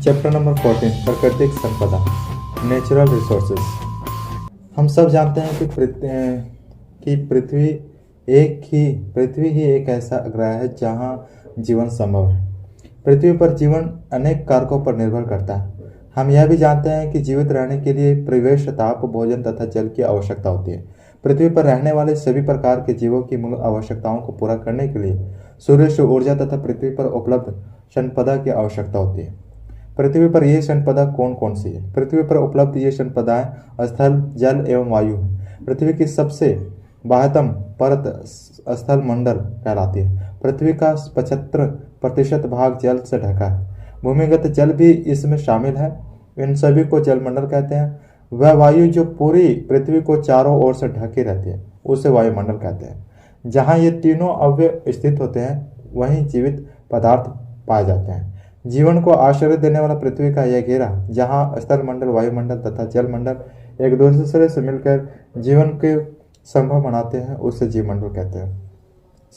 Chapter number 14 प्राकृतिक संपदा natural resources. हम सब जानते हैं कि पृथ्वी ही एक ऐसा ग्रह है जहां जीवन संभव है। पृथ्वी पर जीवन अनेक कारकों पर निर्भर करता है। हम यह भी जानते हैं कि जीवित रहने के लिए परिवेश, ताप, भोजन तथा जल की आवश्यकता होती है। पृथ्वी पर रहने वाले सभी प्रकार के जीवों की मूल आवश्यकताओं को पूरा करने के लिए सूर्य से ऊर्जा तथा पृथ्वी पर उपलब्ध संपदा की आवश्यकता होती है। पृथ्वी पर यह संपदा कौन कौन सी है? पृथ्वी पर उपलब्ध ये संपदाएं स्थल, जल एवं वायु है। पृथ्वी की सबसे बाह्यतम परत स्थल मंडल कहलाती है। पृथ्वी का 75% भाग जल से ढका है। भूमिगत जल भी इसमें शामिल है। इन सभी को जलमंडल कहते हैं। वह वायु जो पूरी पृथ्वी को चारों ओर से ढकी रहती है उसे वायुमंडल कहते हैं। जहाँ ये तीनों अवयव स्थित होते हैं वहीं जीवित पदार्थ पाए जाते हैं। जीवन को आश्रय देने वाला पृथ्वी का यह घेरा, जहाँ स्थल मंडल, वायुमंडल तथा जलमंडल एक दूसरे से मिलकर जीवन के संभव बनाते हैं, उसे जीवमंडल कहते हैं।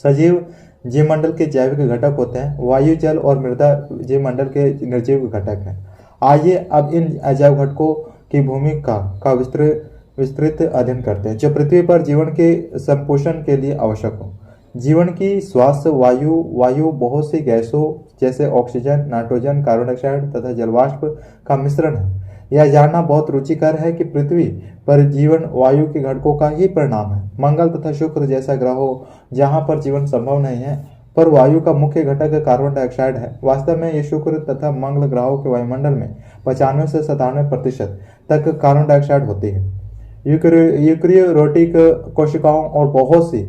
सजीव जीवमंडल के जैविक घटक होते हैं। वायु, जल और मृदा जीवमंडल के निर्जीव घटक हैं। आइए अब इन अजैव घटकों की भूमिका का विस्तृत अध्ययन करते हैं जो पृथ्वी पर जीवन के संपोषण के लिए आवश्यक हो। जीवन की श्वास वायु बहुत सी गैसों जैसे ऑक्सीजन, नाइट्रोजन, कार्बन डाइऑक्साइड तथा जलवाष्प का मिश्रण है। यह जानना बहुत रुचिकर है कि पृथ्वी पर जीवन वायु के घटकों का ही परिणाम है। मंगल तथा शुक्र जैसा ग्रहों जहां पर जीवन संभव नहीं है, पर वायु का मुख्य घटक कार्बन डाइऑक्साइड है। वास्तव में ये शुक्र तथा मंगल ग्रहों के वायुमंडल में 95 से 97% तक कार्बन डाइऑक्साइड होती है। यूकैरियोटिक कोशिकाओं और बहुत सी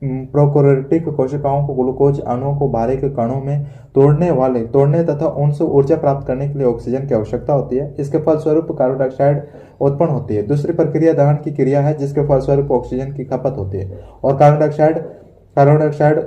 प्रोकैरियोटिक कोशिकाओं को ग्लूकोज अणुओं को बारीक कणों में तोड़ने तथा उनसे ऊर्जा प्राप्त करने के लिए ऑक्सीजन की आवश्यकता होती है। इसके फलस्वरूप कार्बन डाइऑक्साइड उत्पन्न होती है। दूसरी प्रक्रिया दहन की क्रिया है, जिसके फलस्वरूप ऑक्सीजन की खपत होती है और कार्बन डाइऑक्साइड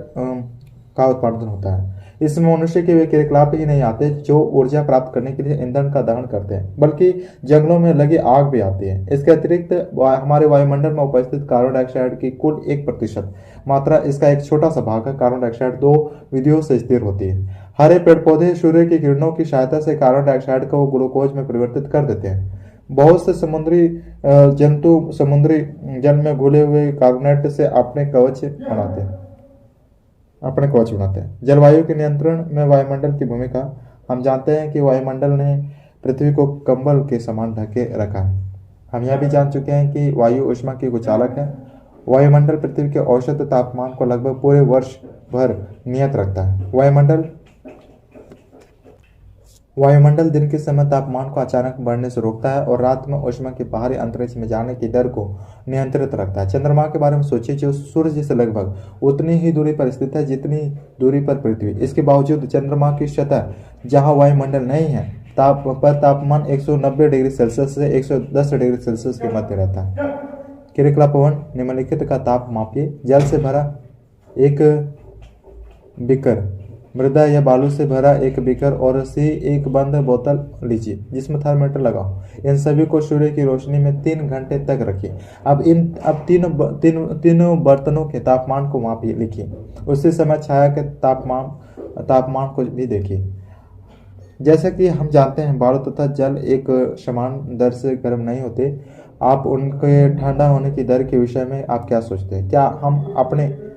का उत्पादन होता है। इसमें मनुष्य के वे क्रियाकलाप ही नहीं आते जो ऊर्जा प्राप्त करने के लिए ईंधन का दहन करते हैं, बल्कि जंगलों में लगी आग भी आती है। इसके अतिरिक्त हमारे वायुमंडल में उपस्थित कार्बन डाइऑक्साइड की कुल 1% मात्रा, इसका एक छोटा सा भाग है। कार्बन डाइऑक्साइड 2 विधियों से स्थिर होती है। हरे पेड़ पौधे सूर्य की किरणों की सहायता से कार्बन डाइऑक्साइड को ग्लूकोज में परिवर्तित कर देते हैं। बहुत से समुद्री जंतु समुद्री जल में घुले हुए कार्बोनेट से अपने कवच बनाते हैं। जलवायु के नियंत्रण में वायुमंडल की भूमिका। हम जानते हैं कि वायुमंडल ने पृथ्वी को कंबल के समान ढके रखा है। हम यह भी जान चुके हैं कि वायु ऊष्मा की कुचालक है। वायुमंडल पृथ्वी के औसत तापमान को लगभग पूरे वर्ष भर नियत रखता है। वायुमंडल दिन के समय तापमान को अचानक बढ़ने से रोकता है और रात में ऊष्मा के बाहरी अंतरिक्ष में जाने की दर को नियंत्रित रखता है। चंद्रमा के बारे में सोचिए, जो सूर्य से लगभग उतनी ही दूरी पर स्थित है जितनी दूरी पर पृथ्वी। इसके बावजूद चंद्रमा की सतह, जहां वायुमंडल नहीं है, तापमान 190 डिग्री सेल्सियस से 110 डिग्री सेल्सियस के मध्य रहता है। क्रियाकलाप 1, निम्नलिखित का ताप मापिए। जल से भरा एक बीकर, मृदा या बालू से भरा एक बीकर और एक बंद बोतल लीजिए जिसमें थर्मामीटर लगाओ। इन सभी को सूर्य की रोशनी में 3 घंटे तक रखिए। अब तीनों बर्तनों के तापमान को मापिए, लिखिए। उसी समय छाया के तापमान को भी देखिए। जैसा कि हम जानते हैं, बालू तथा जल एक समान दर से गर्म नहीं होते। आप उनके ठंडा होने की दर के विषय में आप क्या सोचते हैं? क्या हम अपने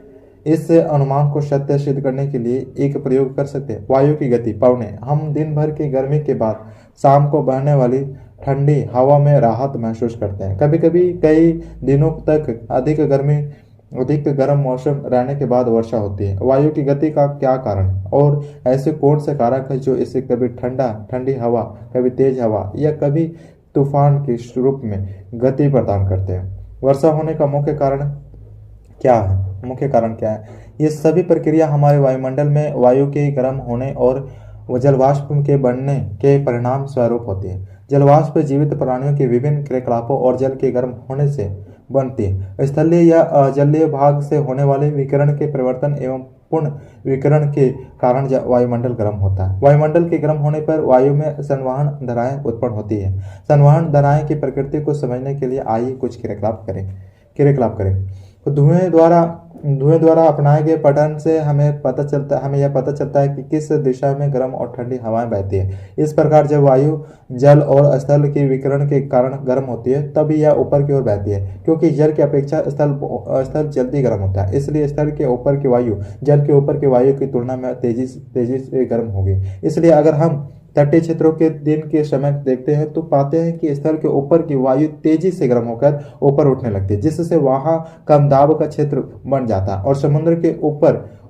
इस अनुमान को सत्य सिद्ध करने के लिए एक प्रयोग कर सकते हैं? वायु की गति पौने। हम दिन भर की गर्मी के बाद शाम को बहने वाली ठंडी हवा में राहत महसूस करते हैं। कभी कभी कई दिनों तक अधिक गर्म मौसम रहने के बाद वर्षा होती है। वायु की गति का क्या कारण है और ऐसे कौन से कारक है जो इसे कभी ठंडी हवा, कभी तेज हवा या कभी तूफान के रूप में गति प्रदान करते हैं? वर्षा होने का मुख्य कारण क्या है? ये सभी प्रक्रिया हमारे वायुमंडल में वायु के गर्म होने और जलवाष्प के बढ़ने के परिणाम स्वरूप होती है। जलवाष्प जीवित प्राणियों के विभिन्न क्रियाकलापों और जल के गर्म होने से बनती है। स्थलीय या जलीय भाग से होने वाले विकिरण के परिवर्तन एवं पूर्ण विकिरण के कारण वायुमंडल गर्म होता है। वायुमंडल के गर्म होने पर वायु में संवहन धाराएं उत्पन्न होती है। संवहन धाराएं की प्रकृति को समझने के लिए आइए कुछ क्रियाकलाप करें। धुएं द्वारा अपनाए गए पैटर्न से हमें यह पता चलता है कि किस दिशा में गर्म और ठंडी हवाएं बहती है। इस प्रकार जब वायु जल और स्थल के विकिरण के कारण गर्म होती है तब यह ऊपर की ओर बहती है, क्योंकि जल की अपेक्षा स्थल जल्दी गर्म होता है। इसलिए स्थल के ऊपर की वायु जल के ऊपर की वायु की तुलना में तेजी से गर्म होगी। इसलिए अगर हम तटीय क्षेत्रों के दिन के समय देखते हैं तो पाते हैं कि स्थल के ऊपर की वायु तेजी से गर्म होकर ऊपर उठने लगती है, जिससे वहां कम दाब का क्षेत्र बन जाता है और समुद्र के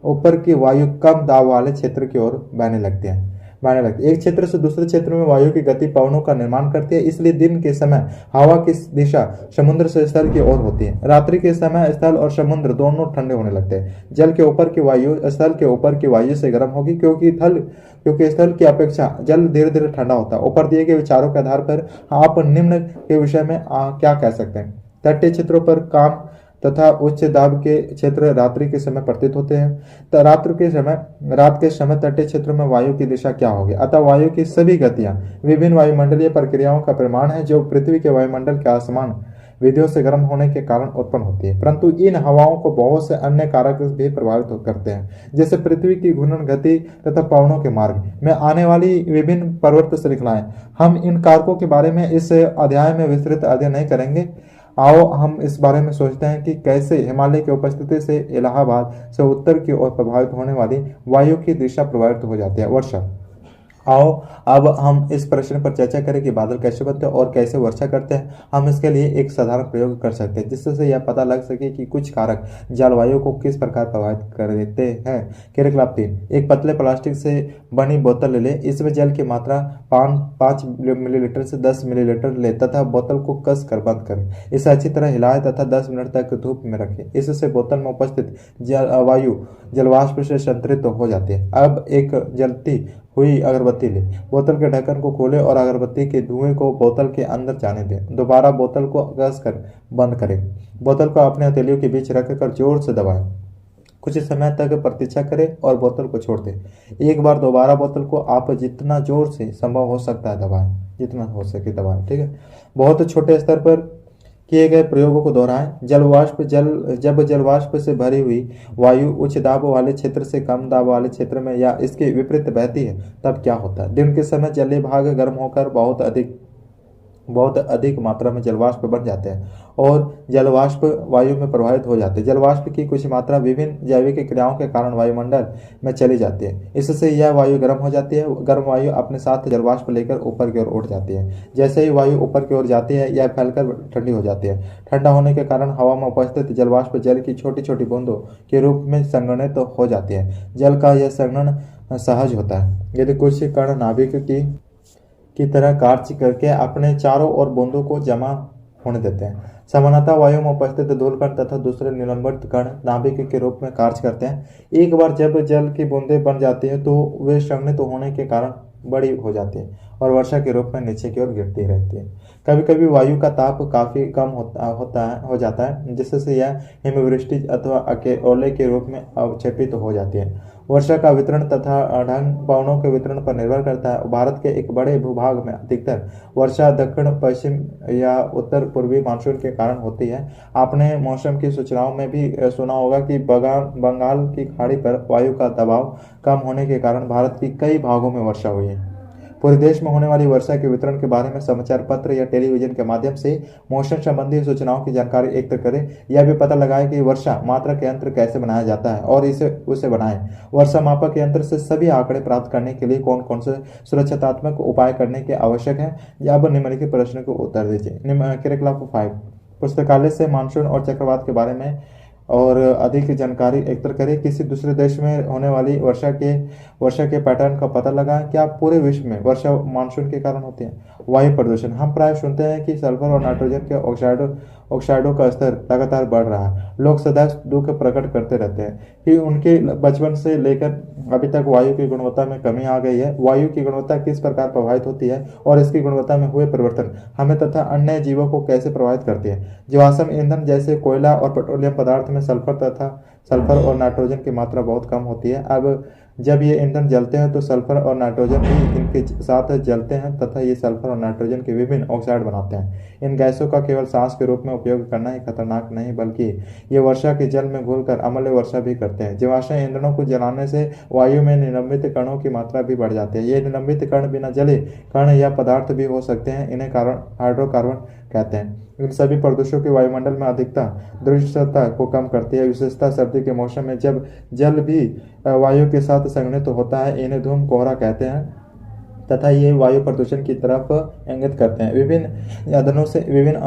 ऊपर की वायु कम दाब वाले क्षेत्र की ओर बहने लगती है। एक क्षेत्र से दूसरे क्षेत्र में वायु की गति पवनों का निर्माण करती है। इसलिए दिन के समय हवा की दिशा समुद्र से स्थल की ओर होती है। रात्रि के समय स्थल और समुद्र दोनों ठंडे होने लगते हैं। जल के ऊपर की वायु स्थल के ऊपर की वायु से गर्म होगी, क्योंकि स्थल की अपेक्षा जल धीरे धीरे ठंडा होता है। ऊपर दिए गए विचारों के आधार पर आप निम्न के विषय में क्या कह सकते हैं? तटीय क्षेत्रों पर काम तथा उच्च दाब के क्षेत्र रात्रि के समय प्रतीत होते हैं। तो रात के समय तटीय क्षेत्रों में वायु की दिशा क्या होगी? अतः वायु की सभी गतियां विभिन्न वायुमंडलीय प्रक्रियाओं का प्रमाण है जो पृथ्वी के वायुमंडल के आसमान विधियों से गर्म होने के कारण उत्पन्न होती है। परंतु इन हवाओं को बहुत से अन्य कारक भी प्रभावित करते हैं, जैसे पृथ्वी की घूर्णन गति तथा पवनों के मार्ग में आने वाली विभिन्न पर्वत श्रृंखलाएं। हम इन कारकों के बारे में इस अध्याय में विस्तृत अध्ययन नहीं करेंगे। आओ हम इस बारे में सोचते हैं कि कैसे हिमालय की उपस्थिति से इलाहाबाद से उत्तर की ओर प्रभावित होने वाली वायु की दिशा प्रभावित हो जाती है। वर्षा। आओ अब हम इस प्रश्न पर चर्चा करें कि बादल कैसे बनते हैं और कैसे वर्षा करते हैं। हम इसके लिए एक साधारण प्रयोग कर सकते हैं जिससे यह पता लग सके कि कुछ कारक जलवायु को किस प्रकार प्रभावित कर देते हैं। क्रियाकलाप 3। एक पतले प्लास्टिक से बनी बोतल ले ले। इसमें जल की मात्रा 5 मिलीलीटर से 10 मिलीलीटर ले तथा बोतल को कस कर बंद करें। इसे अच्छी तरह हिलाएं तथा 10 मिनट तक धूप में रखें। इससे बोतल में उपस्थित वायु जलवाष्प से संतृप्त हो जाती है। अब एक जलती हुई अगरबत्ती ले। बोतल के ढक्कन को खोलें और अगरबत्ती के धुएं को बोतल के अंदर जाने दें। दोबारा बोतल को कस कर बंद करें। बोतल को अपने हथेलियों के बीच रखकर जोर से दबाएं। कुछ समय तक प्रतीक्षा करें और बोतल को छोड़ दें। एक बार दोबारा बोतल को आप जितना जोर से संभव हो सकता है दबाएं, जितना हो सके दबाएं। ठीक है। बहुत छोटे स्तर पर किए गए प्रयोगों को दोहराएं। जब जलवाष्प से भरी हुई वायु उच्च दाब वाले क्षेत्र से कम दाब वाले क्षेत्र में या इसके विपरीत बहती है तब क्या होता है? दिन के समय जलीय भाग गर्म होकर बहुत अधिक मात्रा में जलवाष्प बन जाते हैं और जलवाष्प वायु में प्रभावित हो जाते हैं। जलवाष्प की कुछ मात्रा विभिन्न जैविक क्रियाओं के कारण वायुमंडल में चली जाती है। इससे यह वायु गर्म हो जाती है। गर्म वायु अपने साथ जलवाष्प लेकर ऊपर की ओर उठ जाती है। जैसे ही वायु ऊपर की ओर जाती है यह फैलकर ठंडी हो जाती है। ठंडा होने के कारण हवा में उपस्थित जलवाष्प जल की छोटी छोटी बूंदों के रूप में संघनित हो जाती है। जल का यह संघनन सहज होता है यदि कुछ कण नाभिक की तरह कार्य करके अपने चारों ओर बूंदों को जमा होने देते हैं। सामान्यतः वायु में उपस्थित धूल कण तथा दूसरे निलंबित कण नाभिक के रूप में कार्य करते हैं। एक बार जब जल की बूंदें बन जाती हैं तो वे संघनित होने के कारण बड़ी हो जाती है और वर्षा के रूप में नीचे की ओर गिरती रहती है। कभी कभी वायु का ताप काफी कम हो जाता है जिससे यह हिमवृष्टि अथवा ओले के रूप में अवक्षेपित हो जाती है। वर्षा का वितरण तथा ढंग पवनों के वितरण पर निर्भर करता है। भारत के एक बड़े भूभाग में अधिकतर वर्षा दक्षिण पश्चिम या उत्तर पूर्वी मानसून के कारण होती है। आपने मौसम की सूचनाओं में भी सुना होगा कि बंगाल की खाड़ी पर वायु का दबाव कम होने के कारण भारत की कई भागों में वर्षा हुई है। पूरे देश में होने वाली वर्षा के वितरण के बारे में समाचार पत्र या टेलीविजन के माध्यम से मौसम संबंधी सूचनाओं की जानकारी एकत्र करें। यह भी पता लगाएं कि वर्षा मात्रक यंत्र कैसे बनाया जाता है और उसे बनाएं। वर्षा मापक यंत्र से सभी आंकड़े प्राप्त करने के लिए कौन कौन से सुरक्षात्मक उपाय करने के आवश्यक है? अब निम्नलिखित प्रश्न को उत्तर दीजिए। क्रियाकलाप 5। पुस्तकालय से मानसून और चक्रवात के बारे में और अधिक जानकारी एकत्र करें। किसी दूसरे देश में होने वाली वर्षा के पैटर्न का पता लगाएं। क्या पूरे विश्व में वर्षा मानसून के कारण होती है? वायु प्रदूषण। हम प्राय सुनते हैं कि सल्फर और नाइट्रोजन के ऑक्साइडों का स्तर लगातार बढ़ रहा है। लोग सदैव दुख प्रकट करते रहते हैं कि उनके बचपन से लेकर अभी तक वायु की गुणवत्ता में कमी आ गई है। वायु की गुणवत्ता किस प्रकार प्रभावित होती है और इसकी गुणवत्ता में हुए परिवर्तन हमें तथा अन्य जीवों को कैसे प्रभावित करती है? जीवाश्म ईंधन जैसे कोयला और पेट्रोलियम पदार्थ में सल्फर और नाइट्रोजन की मात्रा बहुत कम होती है। अब जब ये ईंधन जलते हैं तो सल्फर और नाइट्रोजन भी इनके साथ जलते हैं तथा ये सल्फर और नाइट्रोजन के विभिन्न ऑक्साइड बनाते हैं। इन गैसों का केवल सांस के रूप में उपयोग करना ही खतरनाक नहीं, बल्कि ये वर्षा के जल में घुलकर अम्लीय वर्षा भी करते हैं। जीवाश्म ईंधनों को जलाने से वायु में निलंबित कणों की मात्रा भी बढ़ जाती है। ये निलंबित कण बिना जले कण या पदार्थ भी हो सकते हैं, इन्हें हाइड्रोकार्बन कहते हैं। इन सभी प्रदूषकों की वायुमंडल में अधिकता दृश्यता को कम करती है। विशेषतः सर्दी के मौसम में जब जल भी वायु के साथ संघनित होता है, इन्हें धूम कोहरा कहते हैं तथा ये वायु प्रदूषण की तरफ इंगित करते हैं। विभिन्न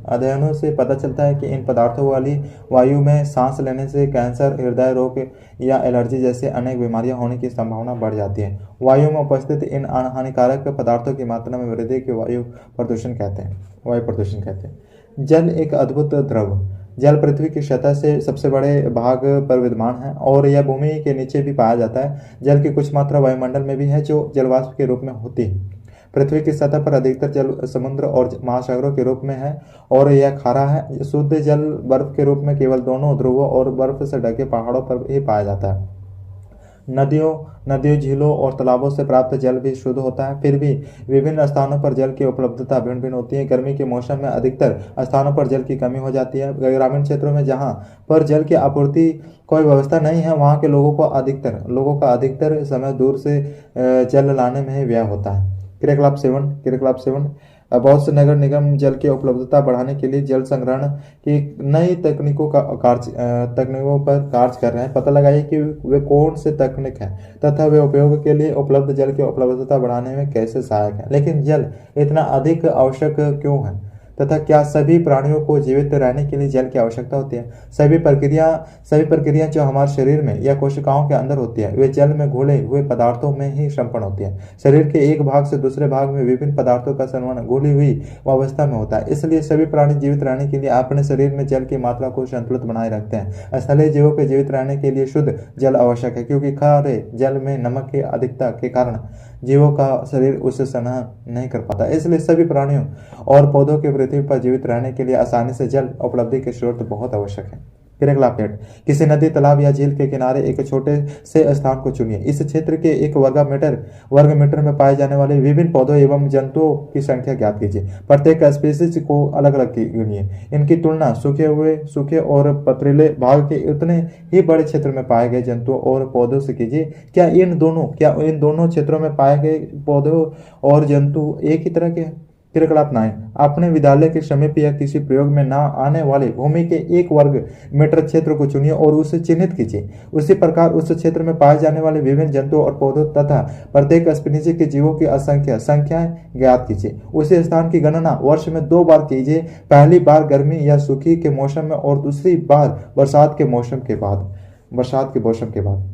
अध्ययनों से पता चलता है कि इन पदार्थों वाली वायु में सांस लेने से कैंसर, हृदय रोग या एलर्जी जैसे अनेक बीमारियां होने की संभावना बढ़ जाती है। वायु में उपस्थित इन हानिकारक पदार्थों की मात्रा में वृद्धि को वायु प्रदूषण कहते हैं। जल एक अद्भुत द्रव। जल पृथ्वी की सतह से सबसे बड़े भाग पर विद्यमान है और यह भूमि के नीचे भी पाया जाता है। जल की कुछ मात्रा वायुमंडल में भी है जो जलवाष्प के रूप में होती है। पृथ्वी की सतह पर अधिकतर जल समुद्र और महासागरों के रूप में है और यह खारा है। शुद्ध जल बर्फ के रूप में केवल दोनों ध्रुवों और बर्फ से ढके पहाड़ों पर ही पाया जाता है। नदियों, झीलों और तालाबों से प्राप्त जल भी शुद्ध होता है। फिर भी विभिन्न स्थानों पर जल की उपलब्धता भिन्न भिन्न होती है। गर्मी के मौसम में अधिकतर स्थानों पर जल की कमी हो जाती है। ग्रामीण क्षेत्रों में जहां पर जल की आपूर्ति कोई व्यवस्था नहीं है, वहां के लोगों का अधिकतर समय दूर से जल लाने में ही व्यय होता है। क्रियाकलाप सेवन बहुत से नगर निगम जल की उपलब्धता बढ़ाने के लिए जल संग्रहण की नई तकनीकों पर कार्य कर रहे हैं। पता लगाइए कि वे कौन से तकनीक है तथा वे उपयोग के लिए उपलब्ध जल की उपलब्धता बढ़ाने में कैसे सहायक है। लेकिन जल इतना अधिक आवश्यक क्यों है तथा क्या सभी प्राणियों को जीवित रहने के लिए जल की आवश्यकता होती है? सभी प्रक्रियाएं जो हमारे शरीर में या कोशिकाओं के अंदर होती है, वे जल में घुले हुए पदार्थों में ही संपन्न होती है। शरीर के एक भाग से दूसरे भाग में विभिन्न पदार्थों का संवहन घुली हुई अवस्था में होता है। इसलिए सभी प्राणी जीवित रहने के लिए अपने शरीर में जल की मात्रा को संतुलित बनाए रखते हैं। स्थलीय जीवों के जीवित रहने के लिए शुद्ध जल आवश्यक है, क्योंकि खारे जल में नमक की अधिकता के कारण जीवों का शरीर उससे सहन नहीं कर पाता। इसलिए सभी प्राणियों और पौधों के पृथ्वी पर जीवित रहने के लिए आसानी से जल उपलब्धि के स्रोत बहुत आवश्यक है। क्रियाकलाप नेट। किसी नदी, तालाब या झील के किनारे एक छोटे से स्थान को चुनिए। इस क्षेत्र के 1 वर्ग मीटर में पाए जाने वाले विभिन्न पौधों एवं जंतुओं की संख्या ज्ञात कीजिए। प्रत्येक स्पीसीज को अलग अलग गिनिए। इनकी तुलना सूखे और पथरीले भाग के उतने ही बड़े क्षेत्र में पाए गए जंतुओं और पौधों से कीजिए। क्या इन दोनों क्षेत्रों में पाए गए पौधों और जंतु एक ही तरह के हैं? क्रियाकलाप 9। अपने विद्यालय के समीप या किसी प्रयोग में न आने वाले भूमि के 1 वर्ग मीटर क्षेत्र को चुनिए और उसे चिन्हित कीजिए। उसी प्रकार उस क्षेत्र में पाए जाने वाले विभिन्न जंतुओं और पौधों तथा प्रत्येक स्पीशीज के जीवों की संख्याएं ज्ञात कीजिए। उसी स्थान की गणना वर्ष में 2 बार कीजिए, पहली बार गर्मी या सूखी के मौसम में और दूसरी बार बरसात के मौसम के बाद।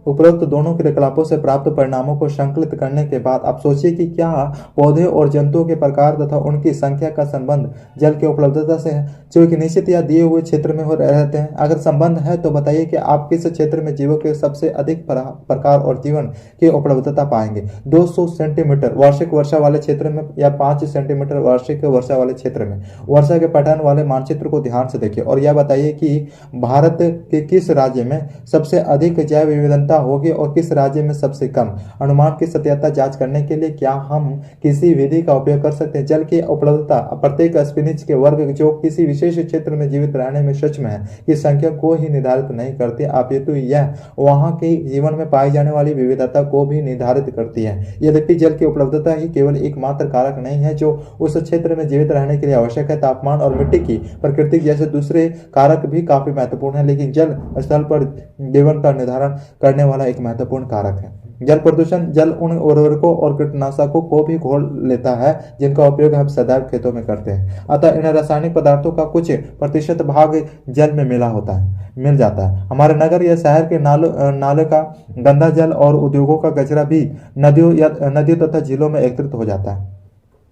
उपरोक्त दोनों क्रियाकलापों से प्राप्त परिणामों को संकलित करने के बाद आप सोचिए कि क्या पौधे और जंतुओं के प्रकार तथा उनकी संख्या का संबंध जल की उपलब्धता से है, जो कि निश्चित या दिए हुए क्षेत्र में हो रहते हैं। अगर संबंध है तो बताइए कि आप किस क्षेत्र में जीवों के सबसे अधिक प्रकार और जीवन की उपलब्धता पाएंगे। 200 सेंटीमीटर वार्षिक वर्षा वाले क्षेत्र में या 5 सेंटीमीटर वार्षिक वर्षा वाले क्षेत्र में। वर्षा के पैटर्न वाले मानचित्र को ध्यान से देखिए और यह बताइए कि भारत के किस राज्य में सबसे अधिक जैव विविधता होगी और किस राज्य में सबसे कम। अनुमान की सत्यता जांच करने के लिए क्या हम किसी विधि का उपयोग कर सकते हैं? जल की उपलब्धता प्रत्येक स्पीशीज के वर्ग जो किसी विशेष क्षेत्र में जीवित रहने में सक्षम है की संख्या को ही निर्धारित नहीं करती, अपितु यह वहां के जीवन में पाई जाने वाली विविधता को भी निर्धारित करती है। यद्यपि जल की उपलब्धता ही केवल एकमात्र कारक नहीं है जो उस क्षेत्र में जीवित रहने के लिए आवश्यक है। तापमान और मिट्टी की प्रकृति जैसे दूसरे कारक भी काफी महत्वपूर्ण है, लेकिन जल स्थल पर जीवन का निर्धारण करने वाला एक महत्वपूर्ण कारक है। जल प्रदूषण जल उन उर्वरकों और कीटनाशकों को भी घोल लेता है जिनका उपयोग हम सदैव खेतों में करते हैं। अतः इन रासायनिक पदार्थों का कुछ प्रतिशत भाग जल में मिल जाता है। हमारे नगर या शहर के नाले का गंदा जल और उद्योगों का कचरा भी नदियों तथा झीलों में एकत्रित हो जाता है।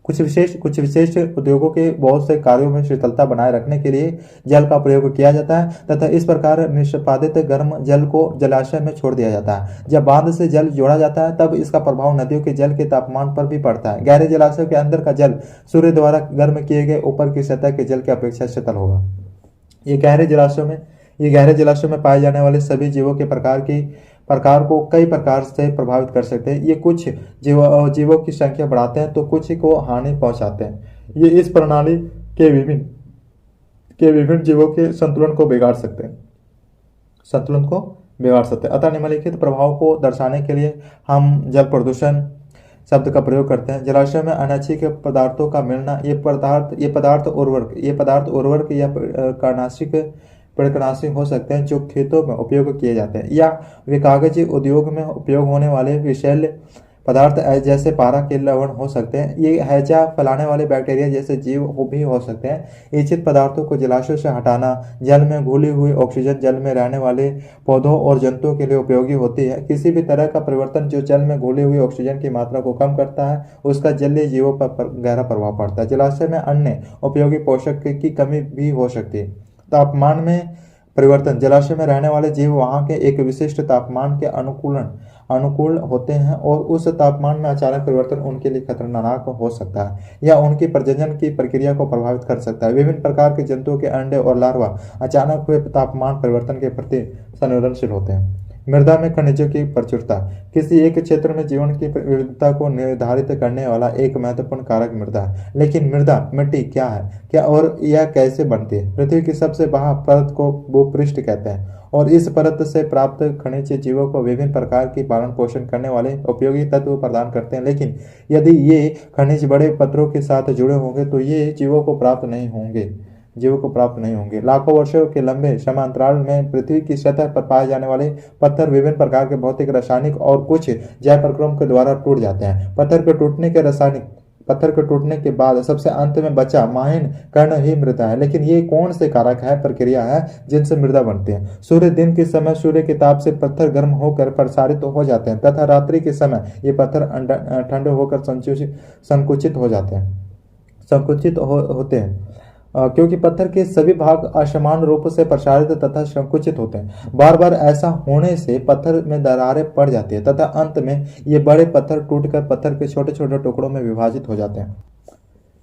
कुछ विशेष उद्योगों के बहुत से कार्यों में शीतलता बनाए रखने के लिए जल का प्रयोग किया जाता है तथा इस प्रकार निष्पादित गर्म जल को जलाशय में छोड़ दिया जाता है। जब बांध से जल जोड़ा जाता है तब इसका प्रभाव नदियों के जल के तापमान पर भी पड़ता है। गहरे जलाशय के अंदर का जल सूर्य द्वारा गर्म किए गए ऊपर की सतह के जल की अपेक्षा शीतल होगा। ये गहरे जलाशयों में ये गहरे जलाशयों में पाए जाने वाले सभी जीवों के प्रकार को कई प्रकार से प्रभावित कर सकते हैं। ये कुछ जीवों की संख्या बढ़ाते हैं तो कुछ को हानि पहुंचाते हैं। ये इस प्रणाली के विभिन्न जीवों के संतुलन को बिगाड़ सकते हैं अतः निम्नलिखित प्रभाव को दर्शाने के लिए हम जल प्रदूषण शब्द का प्रयोग करते हैं। जलाशय में अनैच्छिक पदार्थों का मिलना, ये पदार्थ उर्वरक या कीटनाशक हो सकते हैं जो खेतों में उपयोग किए जाते हैं, या वे कागजी उद्योग में उपयोग होने वाले विषैले पदार्थ जैसे पारा के लवण हो सकते हैं। ये हैजा फैलाने वाले बैक्टीरिया जैसे जीव भी हो सकते हैं। इच्छित पदार्थों को जलाशयों से हटाना जल में घुली हुई ऑक्सीजन जल में रहने वाले पौधों और जंतुओं के लिए उपयोगी होती है। किसी भी तरह का परिवर्तन जो जल में घुली हुई ऑक्सीजन की मात्रा को कम करता है, उसका जलीय जीवों पर गहरा प्रभाव पड़ता है। जलाशय में अन्य उपयोगी पोषक की कमी भी हो सकती है। तापमान में परिवर्तन, जलाशय में रहने वाले जीव वहां के एक विशिष्ट तापमान के अनुकूल होते हैं और उस तापमान में अचानक परिवर्तन उनके लिए खतरनाक हो सकता है या उनकी प्रजनन की प्रक्रिया को प्रभावित कर सकता है। विभिन्न प्रकार के जंतुओं के अंडे और लार्वा अचानक हुए तापमान परिवर्तन के प्रति संवेदनशील होते हैं। मृदा में खनिजों की प्रचुरता, किसी एक क्षेत्र में जीवन की विविधता को निर्धारित करने वाला एक महत्वपूर्ण कारक मृदा है। लेकिन मिट्टी क्या है और यह कैसे बनती है? पृथ्वी की सबसे बाहर परत को भूपृष्ठ कहते हैं और इस परत से प्राप्त खनिज जीवों को विभिन्न प्रकार की पालन पोषण करने वाले उपयोगी तत्व प्रदान करते हैं। लेकिन यदि ये खनिज बड़े पत्थरों के साथ जुड़े होंगे तो ये जीवों को प्राप्त नहीं होंगे। लाखों वर्षों के लंबे समय अंतराल में पृथ्वी की सतह पर पाए जाने वाले पत्थर विभिन्न प्रकार के भौतिक, रासायनिक और कुछ जैव प्रक्रियाओं के द्वारा टूट जाते हैं। पत्थर के टूटने के बाद सबसे अंत में बचा माहीन कण ही मृदा है। लेकिन ये कौन से कारक है, प्रक्रिया है जिनसे मृदा बनती है? सूर्य दिन के समय सूर्य के ताप से पत्थर गर्म होकर प्रसारित हो जाते हैं तथा रात्रि के समय ये पत्थर ठंडे होकर संकुचित होते हैं क्योंकि पत्थर के सभी भाग असमान रूप से प्रसारित तथा संकुचित होते हैं। बार बार ऐसा होने से पत्थर में दरारें पड़ जाती है तथा अंत में ये बड़े पत्थर टूटकर पत्थर के छोटे छोटे टुकड़ों में विभाजित हो जाते हैं।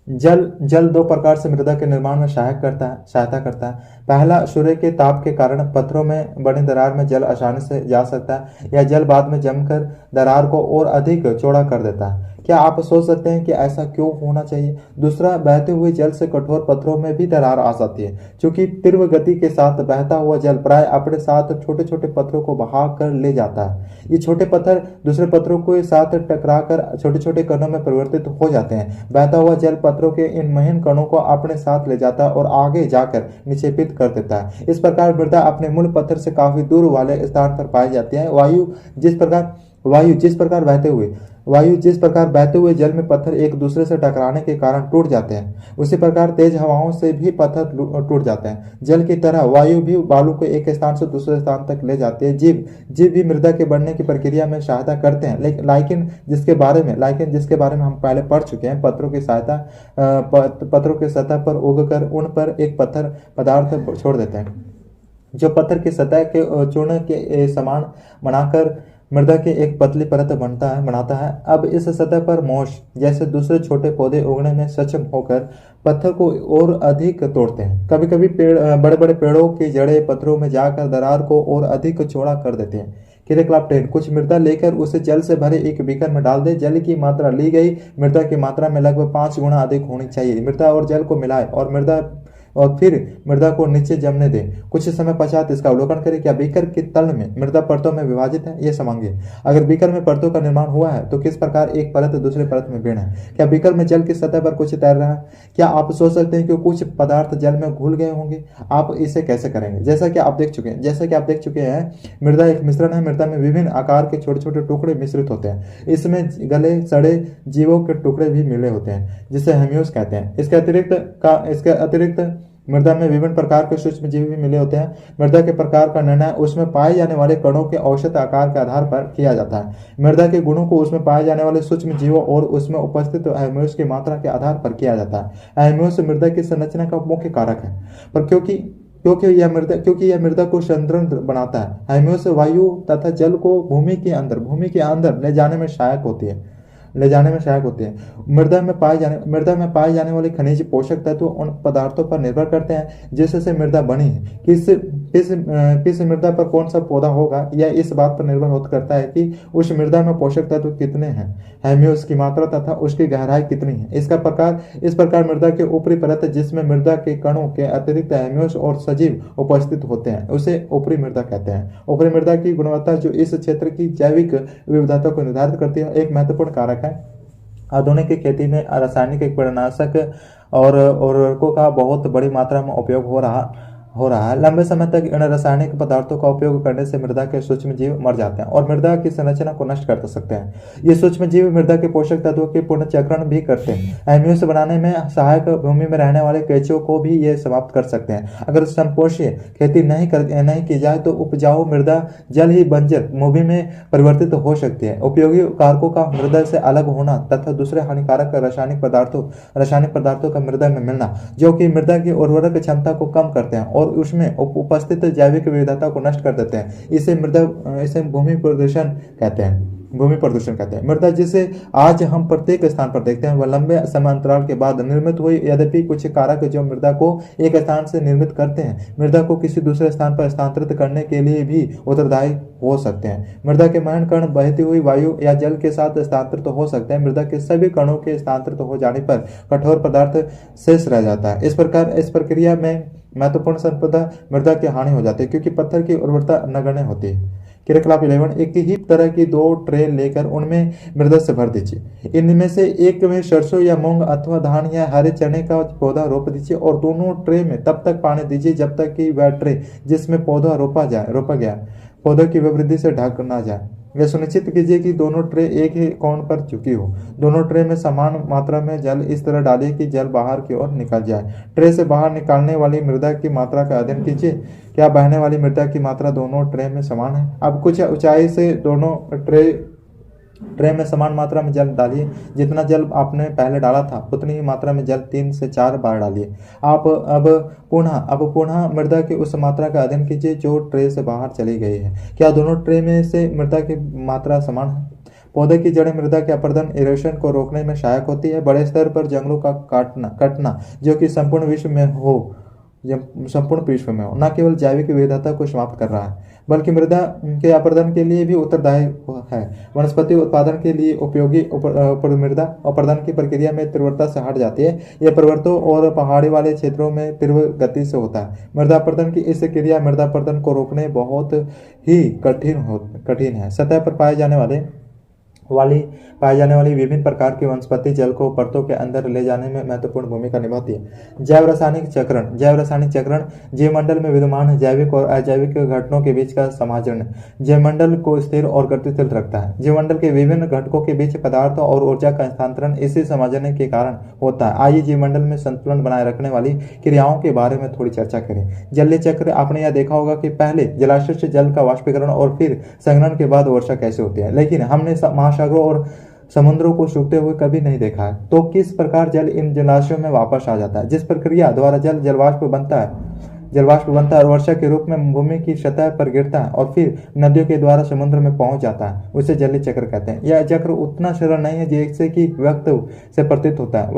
जल दो प्रकार से मृदा के निर्माण में सहायता करता है। पहला, सूर्य के ताप के कारण पत्थरों में बनी दरार में जल आसानी से जा सकता है या जल बाद में जमकर दरार को और अधिक चौड़ा कर देता है। क्या आप सोच सकते हैं कि ऐसा क्यों होना चाहिए? दूसरा, बहते हुए जल से कठोर पत्थरों में भी दरार आ जाती है क्योंकि तीव्र गति के साथ बहता हुआ जल प्राय अपने साथ छोटे छोटे पत्थरों को बहा कर ले जाता है। ये छोटे पत्थर दूसरे पत्थरों के साथ टकराकर छोटे छोटे कणों में परिवर्तित हो जाते हैं। बहता हुआ जल पत्थरों के इन महीन कणों को अपने साथ ले जाता है और आगे जाकर निक्षेपित कर देता है। इस प्रकार मृदा अपने मूल पत्थर से काफी दूर वाले स्थान पर पाई जाती है। वायु जिस प्रकार बहते हुए जल में पत्थर एक दूसरे से टकराने के कारण टूट जाते हैं, उसी प्रकार तेज हवाओं से भी पत्थर टूट जाते हैं। जल की तरह वायु भी बालू को एक स्थान से दूसरे स्थान तक ले जाती है। जीव भी मृदा के बढ़ने की प्रक्रिया में सहायता करते हैं। लाइकेन जिसके बारे में हम पहले पढ़ चुके हैं, पत्थरों की सतह पर उगकर उन पर एक पत्थर पदार्थ छोड़ देते हैं जो पत्थर की सतह के चूर्ण के समान बनाकर मृदा की एक पतली परत बनाता है। अब इस सतह पर मोश जैसे दूसरे छोटे पौधे उगने में सक्षम होकर पत्थर को और अधिक तोड़ते हैं। कभी कभी बड़े बड़े पेड़ों की जड़ें पत्थरों में जाकर दरार को और अधिक चौड़ा कर देते हैं। क्लेक्राफ्टेन, कुछ मृदा लेकर उसे जल से भरे एक बीकर में डाल दे। जल की मात्रा ली गई मृदा की मात्रा में लगभग 5 गुना अधिक होनी चाहिए। मृदा और जल को मिलाए और फिर मृदा को नीचे जमने दें। कुछ समय पश्चात इसका अवलोकन करें। क्या बीकर के तल में मृदा परतों में विभाजित है? ये समझिए। अगर बीकर में परतों का निर्माण हुआ है तो किस प्रकार एक परत दूसरे परत में भिन्न है? क्या बीकर में जल की सतह पर कुछ तैर रहा है? क्या आप सोच सकते हैं कि कुछ पदार्थ जल में घुल गए होंगे? आप इसे कैसे करेंगे? जैसा कि आप देख चुके हैं मृदा एक मिश्रण है। मृदा में विभिन्न आकार के छोटे छोटे टुकड़े मिश्रित होते हैं। इसमें गले सड़े जीवों के टुकड़े भी मिले होते हैं जिसे ह्यूमस कहते हैं। इसके अतिरिक्त मृदा में विभिन्न प्रकार के सूक्ष्म जीव भी मिले होते हैं। मृदा के प्रकार का निर्णय उसमें पाए जाने वाले कणों के औसत आकार के आधार पर किया जाता है। मृदा के गुणों को उसमें पाए जाने वाले सूक्ष्म जीवों और उसमें उपस्थित ह्यूमस की मात्रा के आधार पर किया जाता है। ह्यूमस मृदा की संरचना का मुख्य कारक है, पर क्योंकि यह मृदा को सुदृढ़ बनाता है। ह्यूमस वायु तथा जल को भूमि के अंदर ले जाने में सहायक होती है। ले जाने में सहायक होती है। मृदा में पाए जाने वाले खनिज पोषक तत्व उन पदार्थों पर निर्भर करते हैं जिससे मृदा बनी है। किस मृदा पर कौन सा पौधा होगा यह इस बात पर निर्भर होता करता है कि उस मृदा में पोषक तत्व कितने हैं, ह्यूमस की मात्रा तथा उसकी गहराई कितनी है। इस प्रकार मृदा के ऊपरी परत जिसमें मृदा के कणों के अतिरिक्त ह्यूमस और सजीव उपस्थित होते हैं उसे ऊपरी मृदा कहते हैं। ऊपरी मृदा की गुणवत्ता जो इस क्षेत्र की जैविक विविधता को निर्धारित करती है एक महत्वपूर्ण कारक है। आधुनिक खेती में रासायनिक कीटनाशक और उर्वरकों का बहुत बड़ी मात्रा में उपयोग हो रहा है। लंबे समय तक इन रासायनिक पदार्थों का उपयोग करने से मृदा के सूक्ष्म जीव मर जाते हैं और मृदा की संरचना को नष्ट कर सकते हैं। ये सूक्ष्म जीव मृदा के पोषक तत्वों के पुनर्चक्रण भी करते हैं। ह्यूमस बनाने में सहायक भूमि में रहने वाले केंचुओं को भी ये समाप्त कर सकते हैं। अगर संपोषीय खेती नहीं की जाए तो उपजाऊ मृदा जल ही बंजर भूमि में परिवर्तित हो सकती है। उपयोगी कारकों का मृदा से अलग होना तथा दूसरे हानिकारक रासायनिक पदार्थों का मृदा में मिलना जो कि मृदा की उर्वरक क्षमता को कम करते हैं और उसमें उपस्थित जैविक विविधता को नष्ट कर देते हैं। इसे भूमि प्रदूषण कहते हैं। मृदा जिसे आज हम प्रत्येक स्थान पर देखते हैं वह लंबे समय अंतराल के बाद निर्मित हुई। यद्यपि कुछ कारक जो मृदा को एक स्थान से निर्मित करते हैं मृदा को किसी दूसरे स्थान पर स्थानांतरित करने के लिए भी उत्तरदायी हो सकते हैं। मृदा के महन कण बहती हुई वायु या जल के साथ स्थानांतरित हो सकते हैं। मृदा के सभी कणों के स्थानांतरित हो जाने पर कठोर पदार्थ शेष रह जाता है। इस प्रक्रिया में महत्वपूर्ण संपदा मृदा की हानि हो जाती है क्योंकि पत्थर की उर्वरता नगण्य होती है। क्रियाकलाप 11 एक ही तरह की 2 ट्रे लेकर उनमें मृदा से भर दीजिए। इनमें से एक में सरसों या मूंग अथवा धान या हरे चने का पौधा रोप दीजिए और दोनों ट्रे में तब तक पानी दीजिए जब तक कि वह ट्रे जिसमें पौधा रोपा गया पौधों की वृद्धि से ढक ना जाए। यह सुनिश्चित कीजिए कि दोनों ट्रे एक ही कोण पर झुकी हो। दोनों ट्रे में समान मात्रा में जल इस तरह डालिए कि जल बाहर की ओर निकल जाए। ट्रे से बाहर निकालने वाली मृदा की मात्रा का अध्ययन कीजिए। क्या बहने वाली मृदा की मात्रा दोनों ट्रे में समान है? अब कुछ ऊंचाई से दोनों ट्रे में समान मात्रा में जल डालिए। जितना जल आपने पहले डाला था उतनी ही मात्रा में जल 3 से 4 बार डालिए। आप अब पुनः मृदा की उस मात्रा का अध्ययन कीजिए जो ट्रे से बाहर चली गई है। क्या दोनों ट्रे में से मृदा की मात्रा समान है? पौधे की जड़ें मृदा के अपरदन इरोशन को रोकने में सहायक होती है। बड़े स्तर पर जंगलों का कटना जो कि संपूर्ण विश्व में हो न केवल जैविक विविधता को समाप्त कर रहा है बल्कि मृदा के अपरदन के लिए भी उत्तरदायी है। वनस्पति उत्पादन के लिए उपयोगी मृदा अपरदन की प्रक्रिया में तीव्रता से हट जाती है। यह पर्वतों और पहाड़ी वाले क्षेत्रों में तीव्र गति से होता है। मृदा अपरदन की इस क्रिया मृदा अपरदन को रोकने बहुत ही कठिन है। सतह पर पाए जाने वाली विभिन्न प्रकार की वनस्पति जल को परतों के अंदर ले जाने में महत्वपूर्ण भूमिका निभाती है। जैव रासायनिक चक्रण जीवमंडल में विद्यमान जैविक और अजैविक घटकों के बीच का समाचरण जीवमंडल को स्थिर और गतिशील रखता है। जीवमंडल के विभिन्न घटकों के बीच पदार्थों और ऊर्जा का स्थानांतरण इसी समाचरण के कारण होता है। आइए जीवमंडल में संतुलन बनाए रखने वाली क्रियाओं के बारे में थोड़ी चर्चा करें। जलीय चक्र आपने यह देखा होगा कि पहले जलाशय से जल का वाष्पीकरण और फिर संघनन के बाद वर्षा कैसे होती है, लेकिन हमने महासागरों और समुद्रों को सूखते हुए कभी नहीं देखा है। तो किस प्रकार जल इन जलाशयों में वापस आ जाता है? जिस प्रक्रिया द्वारा जलवाष्प बनता है और वर्षा के रूप में भूमि की सतह पर गिरता है और फिर नदियों के द्वारा समुद्र में पहुंच जाता है, उसे जलीय चक्र कहते हैं। यह चक्र उतना सरल नहीं है जैसे कि व्यक्त से प्रतीत होता है।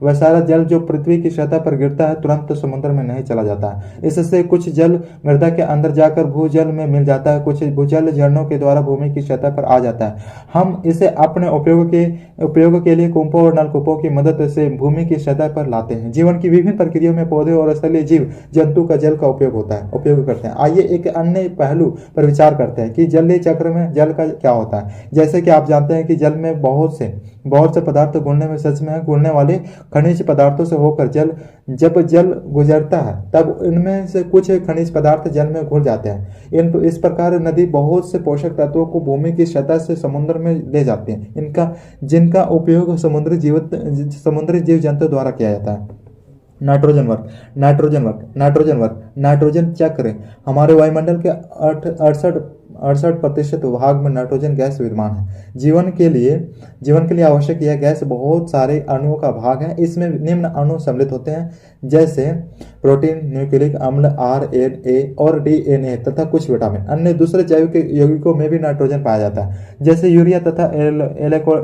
वह सारा जल जो पृथ्वी की सतह पर गिरता है तुरंत समुद्र में नहीं चला जाता है। इससे कुछ जल मृदा के अंदर जाकर भूजल में मिल जाता है, कुछ भूजल झरनों के द्वारा भूमि की सतह पर आ जाता है। हम इसे अपने उपयोग के लिए कुंपों और नलकूपों की मदद से भूमि की सतह पर लाते हैं। जीवन की विभिन्न प्रक्रियाओं में पौधे और स्थलीय जीव जंतु का जल का उपयोग करते हैं। आइए एक अन्य पहलू पर विचार करते हैं कि जलीय चक्र में जल का क्या होता है। जैसे कि आप जानते हैं कि जल में बहुत से पदार्थ घुलने वाले खनिज पदार्थों से होकर जब जल गुजरता है तब इनमें से कुछ खनिज पदार्थ जल में घुल जाते हैं। इस प्रकार नदी बहुत से पोषक तत्वों को भूमि की सतह से समुद्र में ले जाती है, जिनका उपयोग समुद्री जीव जंतु द्वारा किया जाता है। नाइट्रोजन वर्ग नाइट्रोजन चक्र। हमारे वायुमंडल के 68% भाग में नाइट्रोजन गैस विद्यमान है। जीवन के लिए आवश्यक यह गैस बहुत सारे अणुओं का भाग है। इसमें निम्न अणु सम्मिलित होते हैं, जैसे प्रोटीन, न्यूक्लिक अम्ल, RNA और DNA तथा कुछ विटामिन। अन्य दूसरे जैविक यौगिकों में भी नाइट्रोजन पाया जाता है, जैसे यूरिया तथा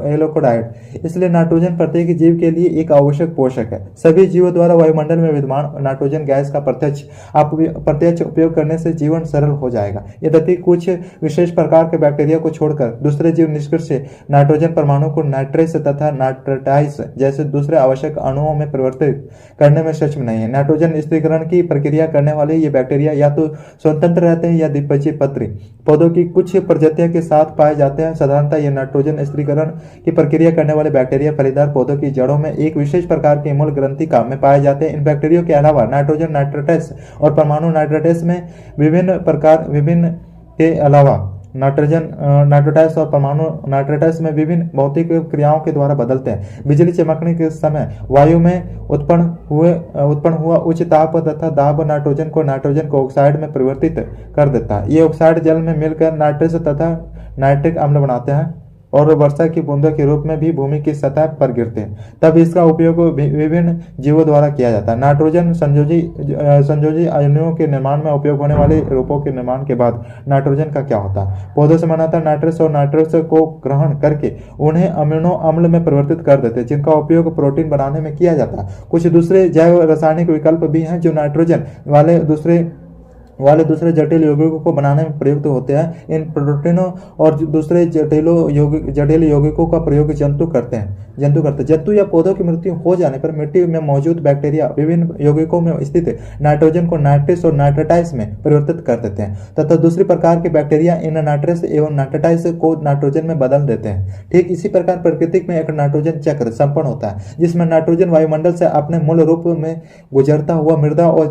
एल्कोडाइड। इसलिए नाइट्रोजन प्रत्येक जीव के लिए एक आवश्यक पोषक है। सभी जीवों द्वारा वायुमंडल में विद्यमान नाइट्रोजन गैस का प्रत्यक्ष उपयोग करने से जीवन सरल हो जाएगा। यद्यपि कुछ विशेष प्रकार के बैक्टीरिया को छोड़कर दूसरे जीव निष्कर्ष नाइट्रोजन परमाणु को नाइट्रेस तथा नाइट्रेटाइस जैसे दूसरे आवश्यक अणुओं में परिवर्तित करने में सक्षम नहीं है। नाइट्रोजन स्थिरीकरण की प्रक्रिया करने वाले ये बैक्टीरिया या तो स्वतंत्र रहते हैं या द्विबीजपत्री पौधों की कुछ प्रजातियों के साथ पाए जाते हैं। साधारणतः ये नाइट्रोजन स्थिरीकरण की प्रक्रिया करने वाले बैक्टीरिया फलीदार पौधों की जड़ों में एक विशेष प्रकार के मूल ग्रंथिका में पाए जाते हैं। इन बैक्टीरिया के अलावा नाइट्रोजन नाइट्रेटस और परमाणु नाइट्रेटस में विभिन्न के अलावा नाइट्रोटाइस और परमाणु नाइट्रेटस में विभिन्न भौतिक क्रियाओं के द्वारा बदलते हैं। बिजली चमकने के समय वायु में उत्पन्न हुआ उच्च ताप तथा दाब नाइट्रोजन को ऑक्साइड में परिवर्तित कर देता है। ये ऑक्साइड जल में मिलकर नाइट्रस तथा नाइट्रिक अम्ल बनाते हैं और वर्षा की बूंदों के रूप में भी भूमि की सतह पर गिरते हैं। तब इसका उपयोग विभिन्न जीवों द्वारा किया जाता है। नाइट्रोजन संयोजी अणुओं के निर्माण में उपयोग होने वाले रूपों के निर्माण के बाद नाइट्रोजन का क्या होता है? पौधों से बनाता नाइट्रस और नाइट्रस को ग्रहण करके उन्हें अमीनो अम्ल में परिवर्तित कर देते हैं, जिनका उपयोग प्रोटीन बनाने में किया जाता है। कुछ दूसरे जैव रासायनिक विकल्प भी हैं जो नाइट्रोजन वाले दूसरे जटिल यौगिकों को बनाने में प्रयुक्त होते हैं। इन प्रोटीनों और दूसरे जटिल यौगिकों का प्रयोग जंतु करते हैं। जंतु या पौधों की मृत्यु हो जाने पर मिट्टी में मौजूद बैक्टीरिया विभिन्न यौगिकों में स्थित नाइट्रोजन को नाइट्रेस और नाइट्रेटाइस में परिवर्तित कर देते हैं तथा दूसरी प्रकार के बैक्टीरिया इन नाइट्रेस एवं नाइट्रेटाइस को नाइट्रोजन में बदल देते हैं। ठीक इसी प्रकार प्रकृति में एक नाइट्रोजन चक्र संपन्न होता है, जिसमें नाइट्रोजन वायुमंडल से अपने मूल रूप में गुजरता हुआ मृदा और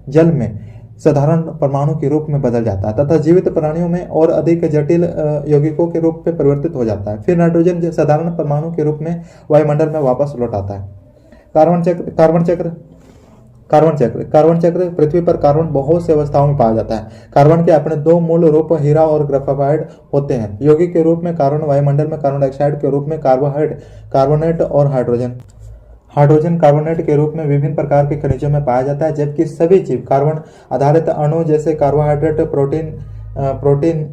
जल में साधारण परमाणु के रूप में बदल जाता है तथा जीवित प्राणियों में और अधिक जटिल यौगिकों के रूप में परिवर्तित हो जाता है। फिर नाइट्रोजन साधारण परमाणु के रूप में वायुमंडल में वापस लौट आता है। कार्बन चक्र पृथ्वी पर कार्बन बहुत से अवस्थाओं में पाया जाता है। कार्बन के अपने दो मूल रूप हीरा और ग्राफाइट होते हैं। यौगिक के रूप में कार्बन वायुमंडल में कार्बन डाइऑक्साइड के रूप में कार्बोनेट और हाइड्रोजन कार्बोनेट के रूप में विभिन्न प्रकार के खनिजों में पाया जाता है, जबकि सभी जीव कार्बन आधारित अणु जैसे कार्बोहाइड्रेट, प्रोटीन,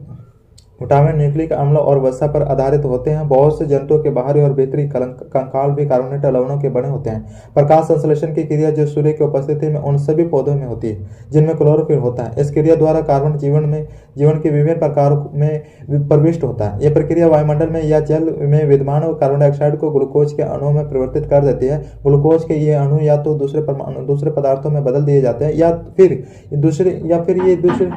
विटामिन, न्यूक्लिक अम्ल और वसा पर आधारित होते हैं। बहुत से जंतुओं के बाहरी और भीतरी कंकाल भी कार्बोनेट लवणों के बने होते हैं। प्रकाश संश्लेषण की क्रिया जो सूर्य की उपस्थिति में उन सभी पौधों में होती है जिनमें क्लोरोफिल होता है। इस क्रिया द्वारा कार्बन जीवन के विभिन्न प्रकारों में प्रविष्ट होता है। यह प्रक्रिया वायुमंडल में या जल में विद्यमान कार्बन डाइऑक्साइड को ग्लूकोज के अणुओं में परिवर्तित कर देती है। ग्लूकोज के ये अणु या तो दूसरे पदार्थों में बदल दिए जाते हैं या फिर ये दूसरे